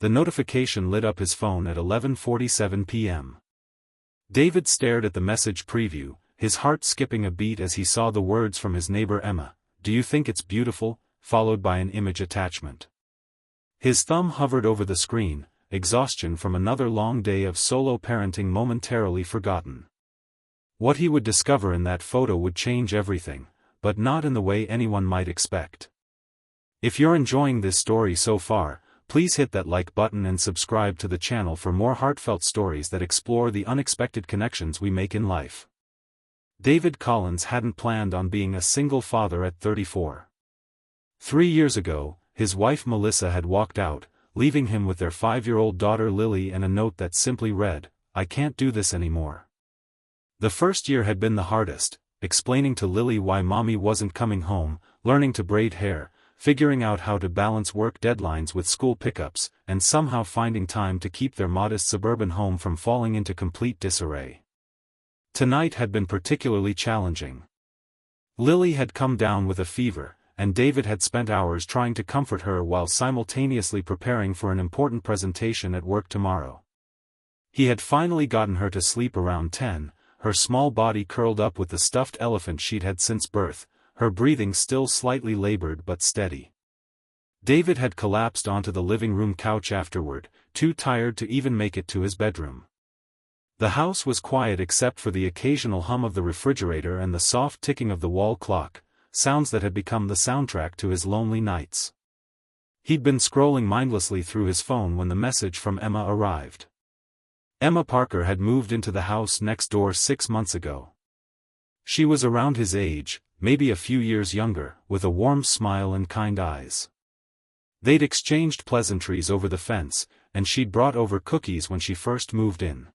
The notification lit up his phone at 11:47 p.m. David stared at the message preview, his heart skipping a beat as he saw the words from his neighbor Emma, "Do you think it's beautiful?" followed by an image attachment. His thumb hovered over the screen, exhaustion from another long day of solo parenting momentarily forgotten. What he would discover in that photo would change everything, but not in the way anyone might expect. If you're enjoying this story so far, please hit that like button and subscribe to the channel for more heartfelt stories that explore the unexpected connections we make in life. David Collins hadn't planned on being a single father at 34. 3 years ago, his wife Melissa had walked out, leaving him with their 5-year-old daughter Lily and a note that simply read, "I can't do this anymore." The first year had been the hardest, explaining to Lily why mommy wasn't coming home, learning to braid hair, figuring out how to balance work deadlines with school pickups, and somehow finding time to keep their modest suburban home from falling into complete disarray. Tonight had been particularly challenging. Lily had come down with a fever, and David had spent hours trying to comfort her while simultaneously preparing for an important presentation at work tomorrow. He had finally gotten her to sleep around 10, her small body curled up with the stuffed elephant she'd had since birth, her breathing still slightly labored but steady. David had collapsed onto the living room couch afterward, too tired to even make it to his bedroom. The house was quiet except for the occasional hum of the refrigerator and the soft ticking of the wall clock, sounds that had become the soundtrack to his lonely nights. He'd been scrolling mindlessly through his phone when the message from Emma arrived. Emma Parker had moved into the house next door 6 months ago. She was around his age, maybe a few years younger, with a warm smile and kind eyes. They'd exchanged pleasantries over the fence, and she'd brought over cookies when she first moved in.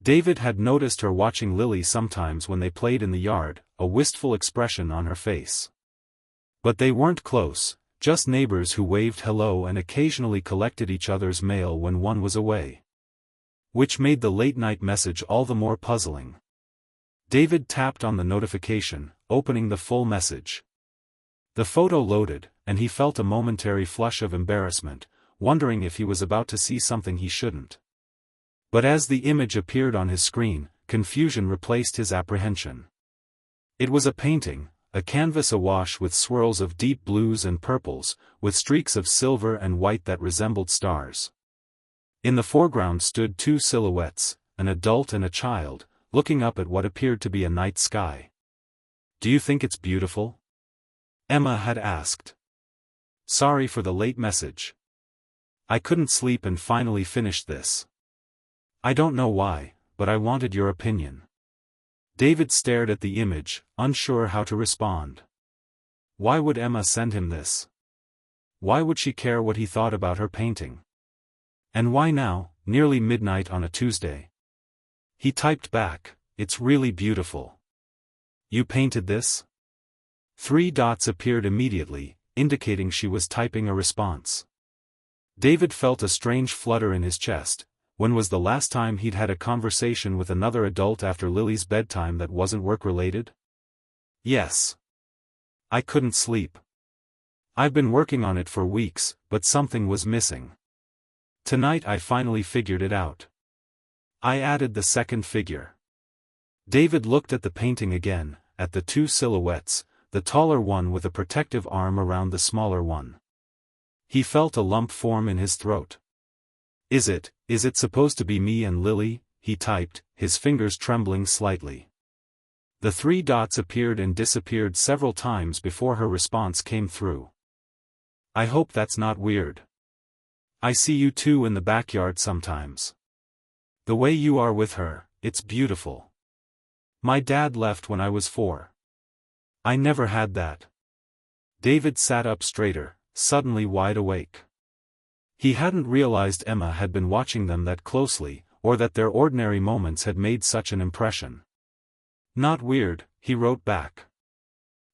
David had noticed her watching Lily sometimes when they played in the yard, a wistful expression on her face. But they weren't close, just neighbors who waved hello and occasionally collected each other's mail when one was away. Which made the late-night message all the more puzzling. David tapped on the notification, opening the full message. The photo loaded, and he felt a momentary flush of embarrassment, wondering if he was about to see something he shouldn't. But as the image appeared on his screen, confusion replaced his apprehension. It was a painting, a canvas awash with swirls of deep blues and purples, with streaks of silver and white that resembled stars. In the foreground stood 2 silhouettes, an adult and a child, looking up at what appeared to be a night sky. "Do you think it's beautiful?" Emma had asked. "Sorry for the late message. I couldn't sleep and finally finished this. I don't know why, but I wanted your opinion." David stared at the image, unsure how to respond. Why would Emma send him this? Why would she care what he thought about her painting? And why now, nearly midnight on a Tuesday? He typed back, "It's really beautiful. You painted this?" 3 dots appeared immediately, indicating she was typing a response. David felt a strange flutter in his chest. When was the last time he'd had a conversation with another adult after Lily's bedtime that wasn't work-related? "Yes. I couldn't sleep. I've been working on it for weeks, but something was missing. Tonight I finally figured it out. I added the second figure." David looked at the painting again, at the 2 silhouettes, the taller one with a protective arm around the smaller one. He felt a lump form in his throat. Is it supposed to be me and Lily?" he typed, his fingers trembling slightly. The 3 dots appeared and disappeared several times before her response came through. "I hope that's not weird. I see you two in the backyard sometimes. The way you are with her, it's beautiful. My dad left when I was 4. I never had that." David sat up straighter, suddenly wide awake. He hadn't realized Emma had been watching them that closely, or that their ordinary moments had made such an impression. "Not weird," he wrote back.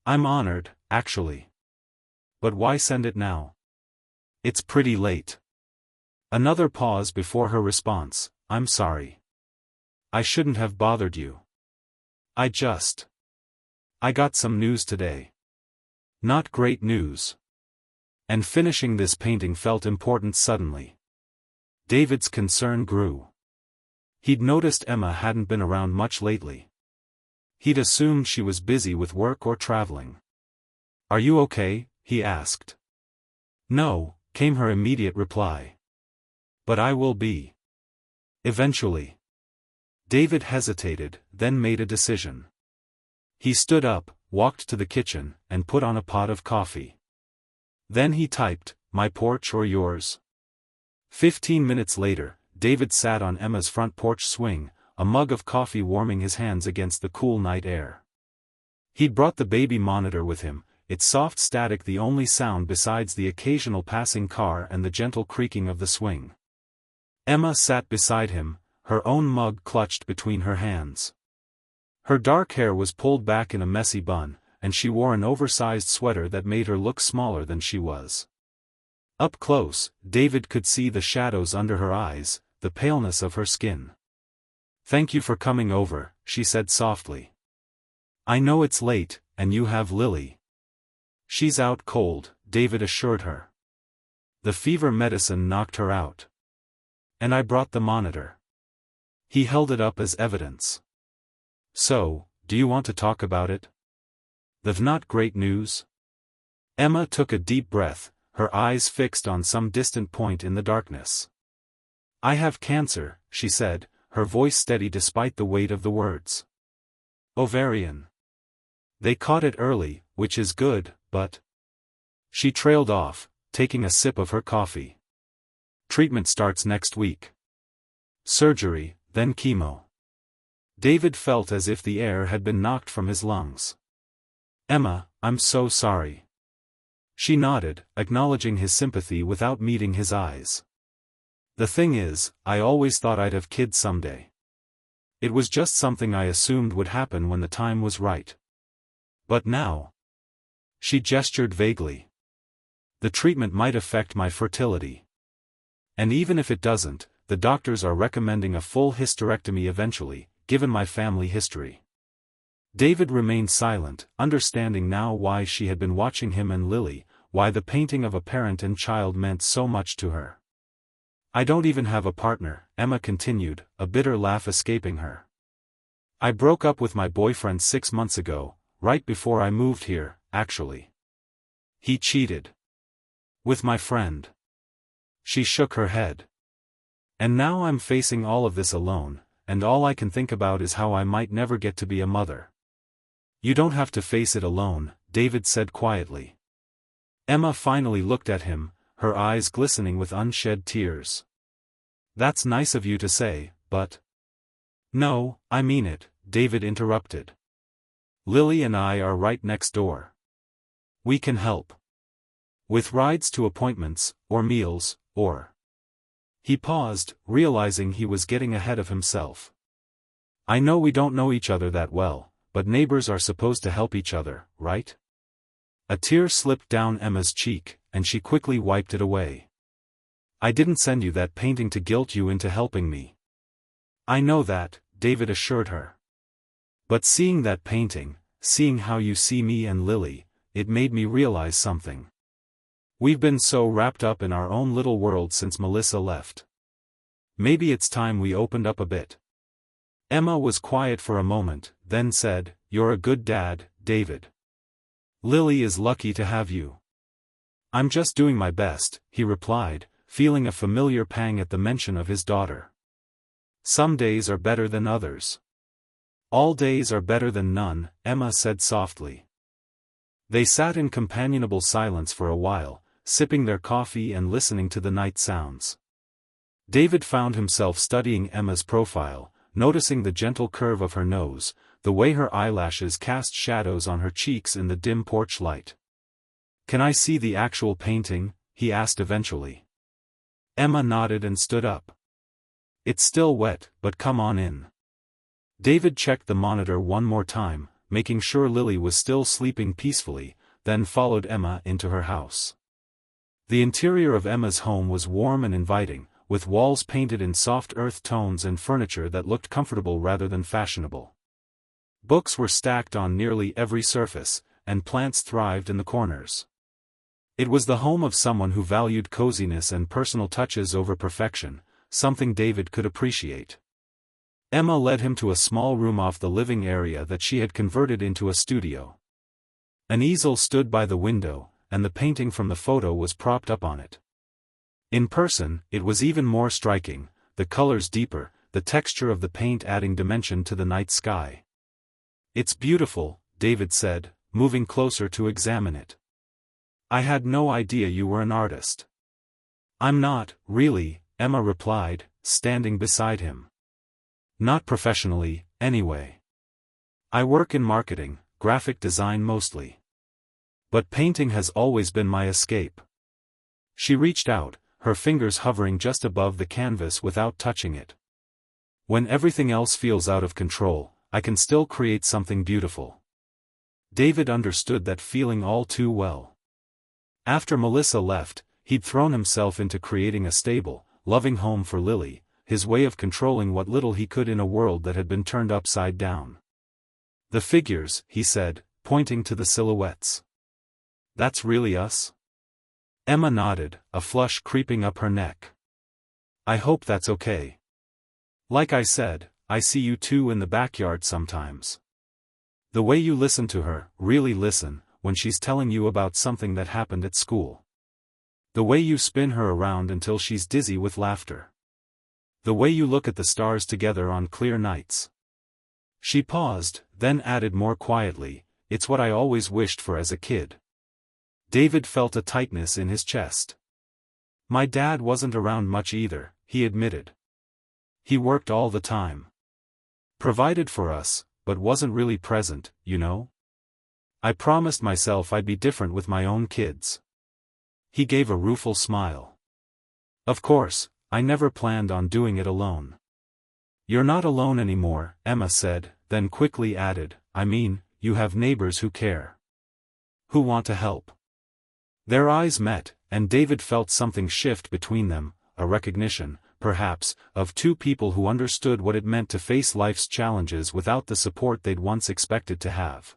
"I'm honored, actually. But why send it now? It's pretty late." Another pause before her response, "I'm sorry. I shouldn't have bothered you. I got some news today. Not great news." And finishing this painting felt important suddenly. David's concern grew. He'd noticed Emma hadn't been around much lately. He'd assumed she was busy with work or traveling. "Are you okay?" he asked. "No," came her immediate reply. "But I will be. Eventually." David hesitated, then made a decision. He stood up, walked to the kitchen, and put on a pot of coffee. Then he typed, "My porch or yours?" 15 minutes later, David sat on Emma's front porch swing, a mug of coffee warming his hands against the cool night air. He'd brought the baby monitor with him, its soft static the only sound besides the occasional passing car and the gentle creaking of the swing. Emma sat beside him, her own mug clutched between her hands. Her dark hair was pulled back in a messy bun, and she wore an oversized sweater that made her look smaller than she was. Up close, David could see the shadows under her eyes, the paleness of her skin. "Thank you for coming over," she said softly. "I know it's late, and you have Lily." "She's out cold," David assured her. "The fever medicine knocked her out. And I brought the monitor." He held it up as evidence. "So, do you want to talk about it? They've not great news?" Emma took a deep breath, her eyes fixed on some distant point in the darkness. "I have cancer," she said, her voice steady despite the weight of the words. "Ovarian. They caught it early, which is good, but—" She trailed off, taking a sip of her coffee. "Treatment starts next week. Surgery, then chemo." David felt as if the air had been knocked from his lungs. "Emma, I'm so sorry." She nodded, acknowledging his sympathy without meeting his eyes. "The thing is, I always thought I'd have kids someday. It was just something I assumed would happen when the time was right. But now—" She gestured vaguely. "The treatment might affect my fertility. And even if it doesn't, the doctors are recommending a full hysterectomy eventually, given my family history." David remained silent, understanding now why she had been watching him and Lily, why the painting of a parent and child meant so much to her. "I don't even have a partner," Emma continued, a bitter laugh escaping her. "I broke up with my boyfriend 6 months ago, right before I moved here, actually. He cheated. With my friend." She shook her head. "And now I'm facing all of this alone, and all I can think about is how I might never get to be a mother." "You don't have to face it alone," David said quietly. Emma finally looked at him, her eyes glistening with unshed tears. "That's nice of you to say, but—" "No, I mean it," David interrupted. "Lily and I are right next door. We can help. With rides to appointments, or meals, or—" He paused, realizing he was getting ahead of himself. "I know we don't know each other that well, but neighbors are supposed to help each other, right?" A tear slipped down Emma's cheek, and she quickly wiped it away. "I didn't send you that painting to guilt you into helping me." "I know that," David assured her. "But seeing that painting, seeing how you see me and Lily, it made me realize something. We've been so wrapped up in our own little world since Melissa left. Maybe it's time we opened up a bit." Emma was quiet for a moment, then said, "You're a good dad, David. Lily is lucky to have you." "I'm just doing my best," he replied, feeling a familiar pang at the mention of his daughter. "Some days are better than others." "All days are better than none," Emma said softly. They sat in companionable silence for a while, sipping their coffee and listening to the night sounds. David found himself studying Emma's profile, noticing the gentle curve of her nose, the way her eyelashes cast shadows on her cheeks in the dim porch light. "Can I see the actual painting?" he asked eventually. Emma nodded and stood up. "It's still wet, but come on in." David checked the monitor one more time, making sure Lily was still sleeping peacefully, then followed Emma into her house. The interior of Emma's home was warm and inviting, with walls painted in soft earth tones and furniture that looked comfortable rather than fashionable. Books were stacked on nearly every surface, and plants thrived in the corners. It was the home of someone who valued coziness and personal touches over perfection, something David could appreciate. Emma led him to a small room off the living area that she had converted into a studio. An easel stood by the window, and the painting from the photo was propped up on it. In person, it was even more striking, the colors deeper, the texture of the paint adding dimension to the night sky. "It's beautiful," David said, moving closer to examine it. "I had no idea you were an artist." "I'm not, really," Emma replied, standing beside him. "Not professionally, anyway. I work in marketing, graphic design mostly. But painting has always been my escape." She reached out, her fingers hovering just above the canvas without touching it. "When everything else feels out of control, I can still create something beautiful." David understood that feeling all too well. After Melissa left, he'd thrown himself into creating a stable, loving home for Lily, his way of controlling what little he could in a world that had been turned upside down. "The figures," he said, pointing to the silhouettes. "That's really us?" Emma nodded, a flush creeping up her neck. "I hope that's okay. Like I said, I see you two in the backyard sometimes. The way you listen to her, really listen, when she's telling you about something that happened at school. The way you spin her around until she's dizzy with laughter. The way you look at the stars together on clear nights." She paused, then added more quietly, "It's what I always wished for as a kid." David felt a tightness in his chest. "My dad wasn't around much either," he admitted. "He worked all the time. Provided for us, but wasn't really present, you know? I promised myself I'd be different with my own kids." He gave a rueful smile. "Of course, I never planned on doing it alone." "You're not alone anymore," Emma said, then quickly added, "I mean, you have neighbors who care. Who want to help." Their eyes met, and David felt something shift between them, a recognition, perhaps, of two people who understood what it meant to face life's challenges without the support they'd once expected to have.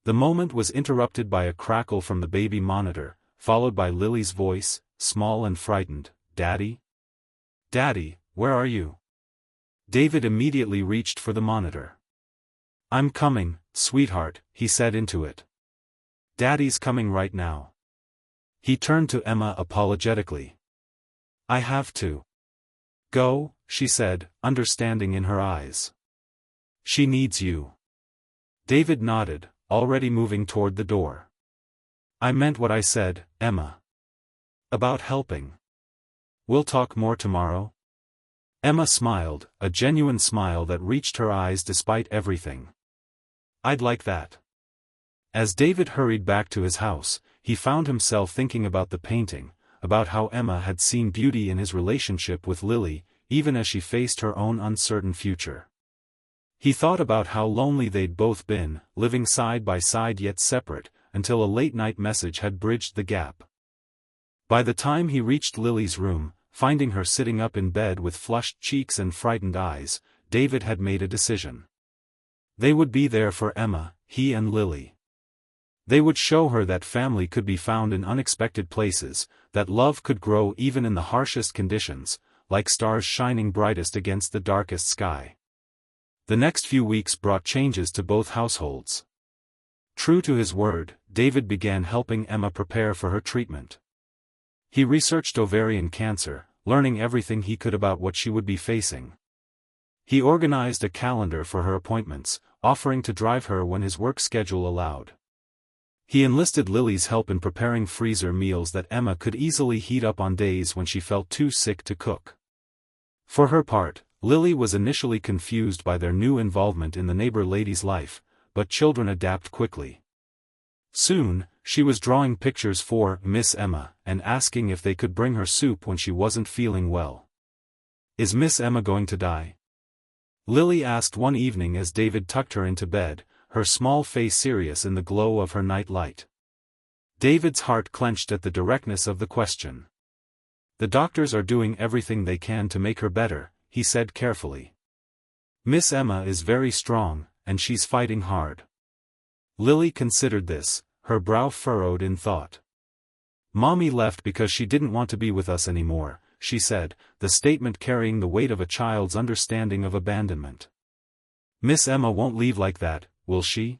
The moment was interrupted by a crackle from the baby monitor, followed by Lily's voice, small and frightened, "Daddy? Daddy, where are you?" David immediately reached for the monitor. "I'm coming, sweetheart," he said into it. "Daddy's coming right now." He turned to Emma apologetically. "I have to go," she said, understanding in her eyes. "She needs you." David nodded, already moving toward the door. "I meant what I said, Emma. About helping. We'll talk more tomorrow?" Emma smiled, a genuine smile that reached her eyes despite everything. "I'd like that." As David hurried back to his house, he found himself thinking about the painting, about how Emma had seen beauty in his relationship with Lily, even as she faced her own uncertain future. He thought about how lonely they'd both been, living side by side yet separate, until a late-night message had bridged the gap. By the time he reached Lily's room, finding her sitting up in bed with flushed cheeks and frightened eyes, David had made a decision. They would be there for Emma, he and Lily. They would show her that family could be found in unexpected places, that love could grow even in the harshest conditions, like stars shining brightest against the darkest sky. The next few weeks brought changes to both households. True to his word, David began helping Emma prepare for her treatment. He researched ovarian cancer, learning everything he could about what she would be facing. He organized a calendar for her appointments, offering to drive her when his work schedule allowed. He enlisted Lily's help in preparing freezer meals that Emma could easily heat up on days when she felt too sick to cook. For her part, Lily was initially confused by their new involvement in the neighbor lady's life, but children adapt quickly. Soon, she was drawing pictures for Miss Emma and asking if they could bring her soup when she wasn't feeling well. "Is Miss Emma going to die?" Lily asked one evening as David tucked her into bed, her small face serious in the glow of her night light. David's heart clenched at the directness of the question. "The doctors are doing everything they can to make her better," he said carefully. "Miss Emma is very strong, and she's fighting hard." Lily considered this, her brow furrowed in thought. "Mommy left because she didn't want to be with us anymore," she said, the statement carrying the weight of a child's understanding of abandonment. Miss Emma won't leave like that, will she?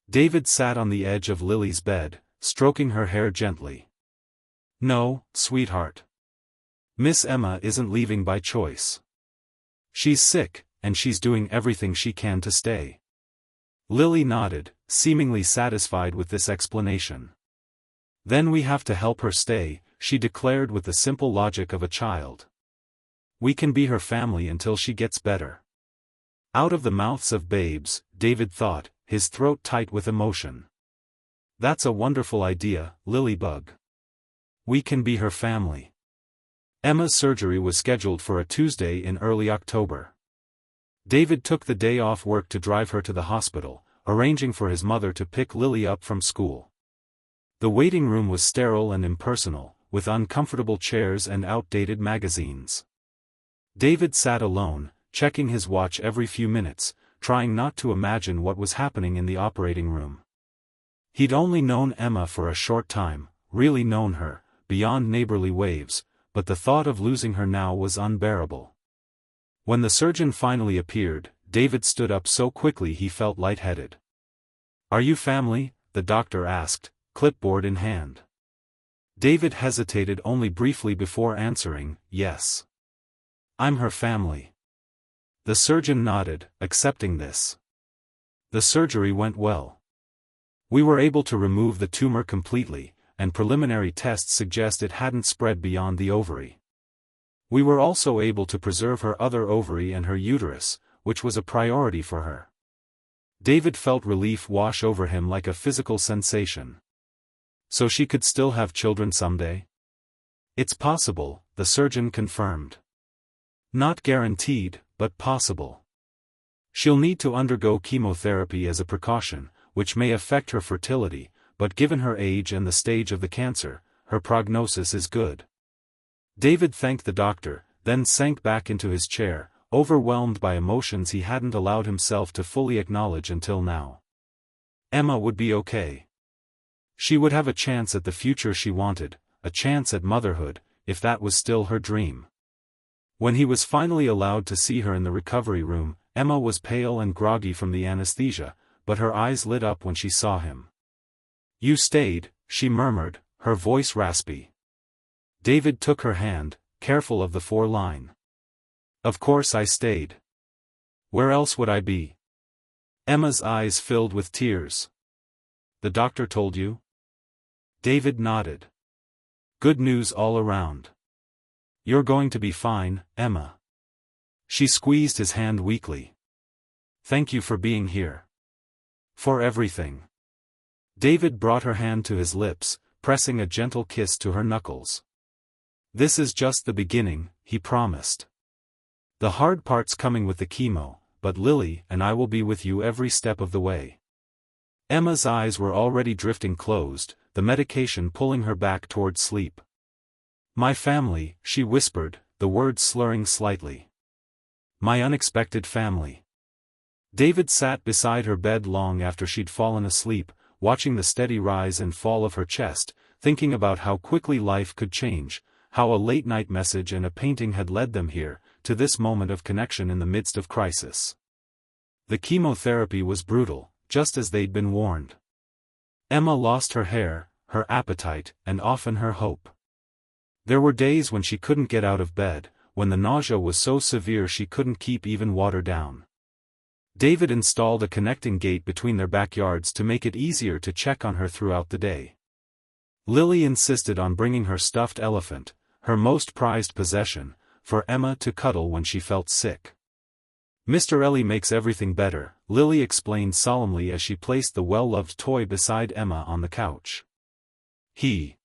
David sat on the edge of Lily's bed, stroking her hair gently. No, sweetheart. Miss Emma isn't leaving by choice. She's sick, and she's doing everything she can to stay. Lily nodded, seemingly satisfied with this explanation. Then we have to help her stay, she declared with the simple logic of a child. We can be her family until she gets better. Out of the mouths of babes, David thought, his throat tight with emotion. That's a wonderful idea, Lilybug. We can be her family. Emma's surgery was scheduled for a Tuesday in early October. David took the day off work to drive her to the hospital, arranging for his mother to pick Lily up from school. The waiting room was sterile and impersonal, with uncomfortable chairs and outdated magazines. David sat alone, checking his watch every few minutes, trying not to imagine what was happening in the operating room. He'd only known Emma for a short time, really known her, beyond neighborly waves, but the thought of losing her now was unbearable. When the surgeon finally appeared, David stood up so quickly he felt lightheaded. Are you family? The doctor asked, clipboard in hand. David hesitated only briefly before answering, yes. I'm her family. The surgeon nodded, accepting this. The surgery went well. We were able to remove the tumor completely, and preliminary tests suggest it hadn't spread beyond the ovary. We were also able to preserve her other ovary and her uterus, which was a priority for her. David felt relief wash over him like a physical sensation. So she could still have children someday? It's possible, the surgeon confirmed. Not guaranteed, but possible. She'll need to undergo chemotherapy as a precaution, which may affect her fertility, but given her age and the stage of the cancer, her prognosis is good. David thanked the doctor, then sank back into his chair, overwhelmed by emotions he hadn't allowed himself to fully acknowledge until now. Emma would be okay. She would have a chance at the future she wanted, a chance at motherhood, if that was still her dream. When he was finally allowed to see her in the recovery room, Emma was pale and groggy from the anesthesia, but her eyes lit up when she saw him. You stayed, she murmured, her voice raspy. David took her hand, careful of the foreline. Of course I stayed. Where else would I be? Emma's eyes filled with tears. The doctor told you? David nodded. Good news all around. You're going to be fine, Emma. She squeezed his hand weakly. Thank you for being here. For everything. David brought her hand to his lips, pressing a gentle kiss to her knuckles. This is just the beginning, he promised. The hard part's coming with the chemo, but Lily and I will be with you every step of the way. Emma's eyes were already drifting closed, the medication pulling her back toward sleep. My family, she whispered, the words slurring slightly. My unexpected family. David sat beside her bed long after she'd fallen asleep, watching the steady rise and fall of her chest, thinking about how quickly life could change, how a late-night message and a painting had led them here, to this moment of connection in the midst of crisis. The chemotherapy was brutal, just as they'd been warned. Emma lost her hair, her appetite, and often her hope. There were days when she couldn't get out of bed, when the nausea was so severe she couldn't keep even water down. David installed a connecting gate between their backyards to make it easier to check on her throughout the day. Lily insisted on bringing her stuffed elephant, her most prized possession, for Emma to cuddle when she felt sick. Mr. Ellie makes everything better, Lily explained solemnly as she placed the well-loved toy beside Emma on the couch. He